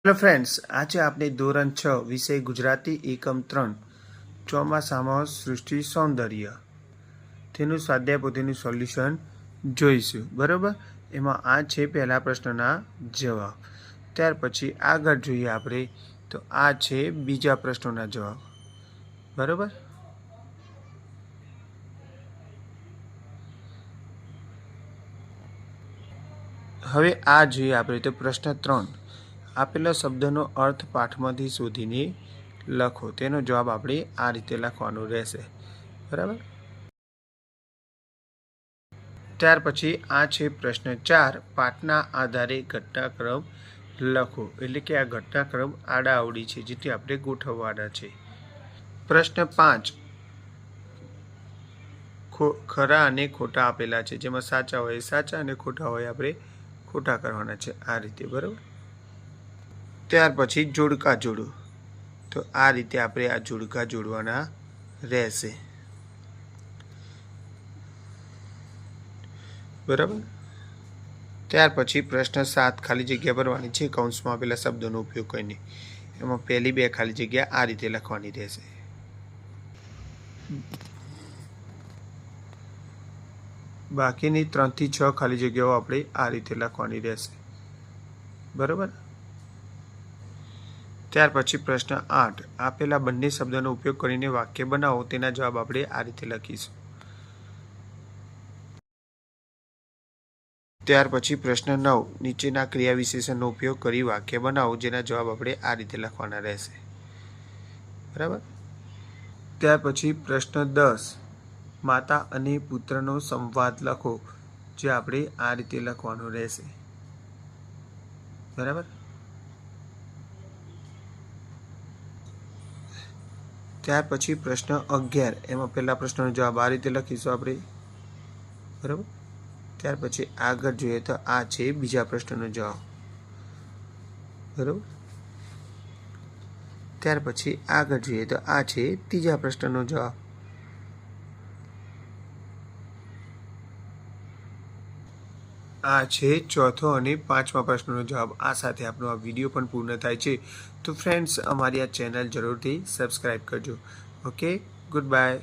Hello friends, આજે આપણે ધોરણ 6 વિષય ગુજરાતી એકમ 3 ચોમાસામાં સૃષ્ટિ સૌંદર્ય તેનું સ્વાધ્યાય પોતેનું સોલ્યુશન જોઈશું. બરાબર, એમાં આ છે પહેલા પ્રશ્નના જવાબ. ત્યાર પછી આગળ જોઈએ આપણે તો આ છે બીજા પ્રશ્નોના જવાબ. બરાબર, હવે આ જોઈએ આપણે તો પ્રશ્ન 3. આપેલા શબ્દનો અર્થ પાઠમાંથી શોધીને લખો. તેનો જવાબ આપણે આ રીતે લખવાનો રહેશે. બરાબર, ત્યાર પછી આ છે પ્રશ્ન 4. પાઠના આધારે ઘટનાક્રમ લખો. એટલે કે આ ઘટનાક્રમ આડાઅવળી છે, જેથી આપણે ગોઠવવાના છે. પ્રશ્ન 5. ખરા અને ખોટા આપેલા છે, જેમાં સાચા હોય સાચા અને ખોટા હોય આપણે ખોટા કરવાના છે, આ રીતે. બરાબર, ત્યાર પછી જોડકા જોડો. તો આ રીતે આપણે આ જોડકા જોડવાના રહેશે. બરાબર, ત્યાર પછી પ્રશ્ન 7. ખાલી જગ્યા ભરવાની છે કૌંસમાં આપેલા શબ્દોનો ઉપયોગ કરીને. એમાં પહેલી 2 ખાલી જગ્યા આ રીતે લખવાની રહેશે. બાકીની 3 થી 6 ખાલી જગ્યાઓ આપણે આ રીતે લખવાની રહેશે. બરાબર, ત્યાર પછી પ્રશ્ન 8. આપેલા બંને શબ્દોનો ઉપયોગ કરીને વાક્ય બનાવો. તેના જવાબ આપણે આ રીતે લખીશું. ત્યાર પછી પ્રશ્ન 9. નીચેના ક્રિયા વિશેષણનો ઉપયોગ કરી વાક્ય બનાવો. જેના જવાબ આપણે આ રીતે લખવાના રહેશે. બરાબર, ત્યાર પછી પ્રશ્ન 10. માતા અને પુત્રનો સંવાદ લખો. જે આપણે આ રીતે લખવાનો રહેશે. બરાબર, ત્યાર પછી પ્રશ્ન 11. એમાં પહેલા પ્રશ્નનો જવાબ આ રીતે લખીશું આપણે. બરાબર, ત્યાર પછી આગળ જોઈએ તો આ છે બીજા પ્રશ્નનો જવાબ. બરાબર, ત્યાર પછી આગળ જોઈએ તો આ છે ત્રીજા પ્રશ્નનો જવાબ. આ છે ચોથો અને 5મા પ્રશ્નનો જવાબ. આ સાથે આપણો આ વિડીયો પણ પૂર્ણ થાય છે. તો ફ્રેન્ડ્સ, અમારી આ ચેનલ જરૂરથી સબસ્ક્રાઈબ કરજો. Okay, good bye.